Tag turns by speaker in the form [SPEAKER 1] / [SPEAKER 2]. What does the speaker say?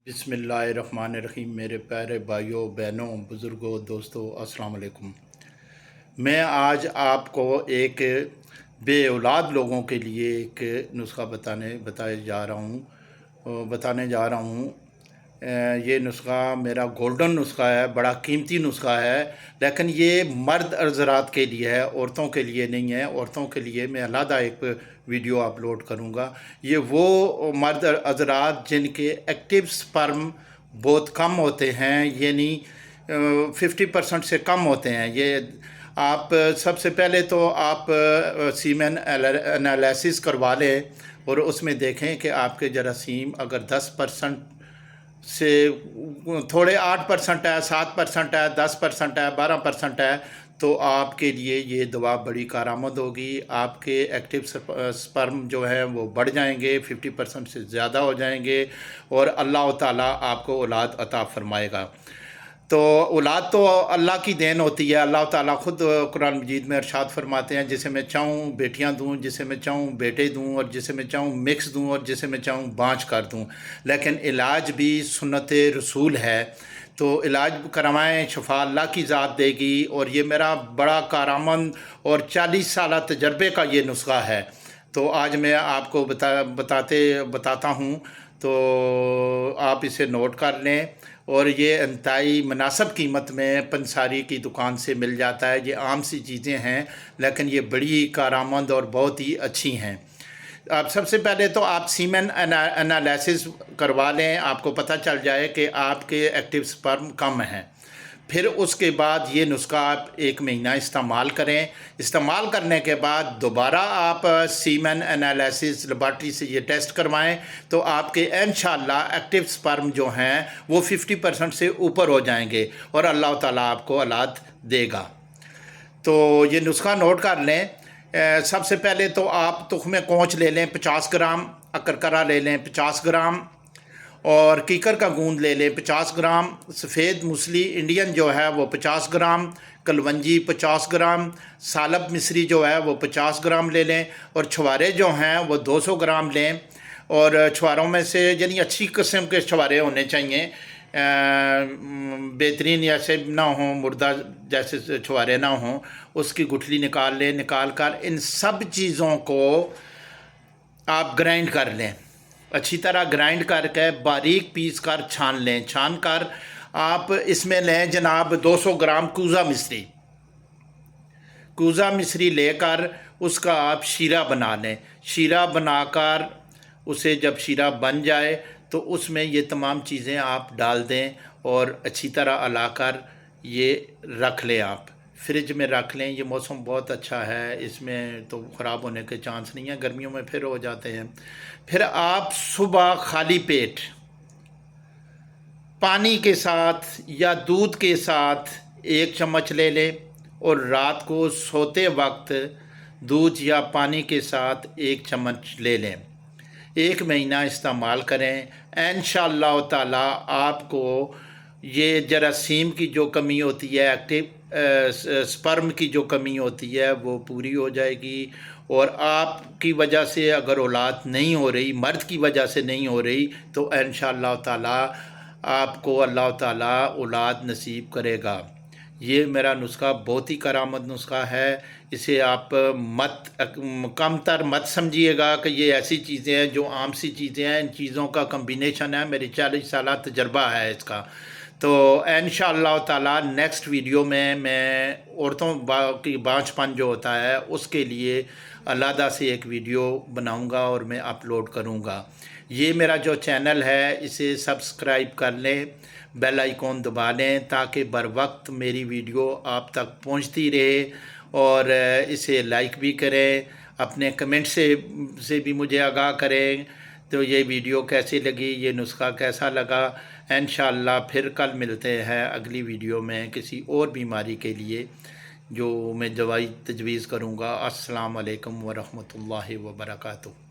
[SPEAKER 1] बिस्मिल्लाहिर्रहमानिर्रहीम। मेरे प्यारे भाइयों, बहनों, बुज़ुर्गों, दोस्तों, अस्सलाम वालेकुम। मैं आज आपको एक बे औलाद लोगों के लिए एक नुस्खा बताने जा रहा हूँ। ये नुस्खा मेरा गोल्डन नुस्खा है, बड़ा कीमती नुस्खा है, लेकिन ये मर्द हज़रात के लिए है, औरतों के लिए नहीं है। औरतों के लिए मैं अलग एक वीडियो अपलोड करूँगा। ये वो मर्द हज़रात जिनके एक्टिव स्पर्म बहुत कम होते हैं, यानी 50% से कम होते हैं। ये आप सबसे पहले तो आप सीमेन एनालिसिस करवा लें और उसमें देखें कि आपके जरासीम अगर 10% से थोड़े 8% है, 7% है, 10% है, 12% है, तो आपके लिए ये दवा बड़ी कारआमद होगी। आपके एक्टिव स्पर्म जो है वो बढ़ जाएंगे, 50% से ज़्यादा हो जाएंगे और अल्लाह ताला आपको औलाद अता फरमाएगा। तो औलाद तो अल्लाह की देन होती है। अल्लाह ताला ख़ुद कुरान मजीद में इरशाद फरमाते हैं, जिसे मैं चाहूँ बेटियां दूँ, जिसे मैं चाहूँ बेटे दूँ, और जिसे मैं चाहूँ मिक्स दूँ, और जिसे मैं चाहूँ बाँझ कर दूँ। लेकिन इलाज भी सुन्नत रसूल है, तो इलाज करवाएं, शफा अल्लाह की ज़ात देगी। और ये मेरा बड़ा कारआमद और 40 साल तजर्बे का ये नुस्खा है। तो आज मैं आपको बताता हूँ, तो आप इसे नोट कर लें। और ये इंतहाई मुनासिब कीमत में पंसारी की दुकान से मिल जाता है। ये आम सी चीज़ें हैं, लेकिन ये बड़ी कारआमद और बहुत ही अच्छी हैं। आप सबसे पहले तो आप सीमेन एनालिसिस करवा लें, आपको पता चल जाए कि आपके एक्टिव स्पर्म कम हैं। फिर उसके बाद ये नुस्खा आप 1 महीना इस्तेमाल करें। इस्तेमाल करने के बाद दोबारा आप सीमेन एनालिसिस लेबॉर्ट्री से ये टेस्ट करवाएं, तो आपके इंशाअल्लाह एक्टिव स्पर्म जो हैं वो 50% से ऊपर हो जाएंगे और अल्लाह ताला आपको औलाद देगा। तो ये नुस्खा नोट कर लें। सबसे पहले तो आप तुख्म कोंच ले लें 50 ग्राम, अकरकरा ले लें 50 ग्राम, और कीकर का गूंद ले लें 50 ग्राम, सफ़ेद मूसली इंडियन जो है वो 50 ग्राम, कलवंजी 50 ग्राम, सालब मिस्री जो है वो 50 ग्राम ले लें, और छुआरे जो हैं वो 200 ग्राम लें। और छुआरों में से यानी अच्छी किस्म के छुआरे होने चाहिए, बेहतरीन ऐसे ना हों, मुर्दा जैसे छुआरे ना हों। उसकी गुठली निकाल लें। निकाल कर इन सब चीज़ों को आप ग्राइंड कर लें, अच्छी तरह ग्राइंड करके बारीक पीस कर छान लें। छान कर आप इसमें लें जनाब 200 ग्राम कूज़ा मिश्री लेकर उसका आप शीरा बना लें। शीरा बनाकर उसे जब शीरा बन जाए तो उसमें ये तमाम चीज़ें आप डाल दें और अच्छी तरह अलाकर ये रख लें। आप फ्रिज में रख लें। ये मौसम बहुत अच्छा है, इसमें तो ख़राब होने के चांस नहीं है। गर्मियों में फिर हो जाते हैं। फिर आप सुबह खाली पेट पानी के साथ या दूध के साथ 1 चम्मच ले लें, और रात को सोते वक्त दूध या पानी के साथ 1 चम्मच ले लें। 1 महीना इस्तेमाल करें। इंशाअल्लाह ताला आपको ये जरासीम की जो कमी होती है, एक्टिव स्पर्म की जो कमी होती है, वो पूरी हो जाएगी। और आपकी वजह से अगर औलाद नहीं हो रही, मर्द की वजह से नहीं हो रही, तो इंशाअल्लाह ताला आपको अल्लाह ताला औलाद नसीब करेगा। ये मेरा नुस्खा बहुत ही करामत नुस्खा है। इसे आप कम तर मत समझिएगा कि ये ऐसी चीज़ें हैं जो आम सी चीज़ें हैं। इन चीज़ों का कम्बिनेशन है। मेरी 40 साल तजर्बा है इसका। तो इंशाअल्लाह ताला नेक्स्ट वीडियो में मैं औरतों की बाँझपन जो होता है उसके लिए अलहदा से एक वीडियो बनाऊंगा और मैं अपलोड करूंगा। ये मेरा जो चैनल है इसे सब्सक्राइब कर लें, बेल आइकॉन दबा लें, ताकि बर वक्त मेरी वीडियो आप तक पहुंचती रहे। और इसे लाइक भी करें, अपने कमेंट से भी मुझे आगाह करें। तो ये वीडियो कैसी लगी, ये नुस्खा कैसा लगा। इंशाअल्लाह फिर कल मिलते हैं अगली वीडियो में किसी और बीमारी के लिए जो मैं दवाई तजवीज़ करूँगा। अस्सलाम वालेकुम व रहमतुल्लाहि व बरकातुहू।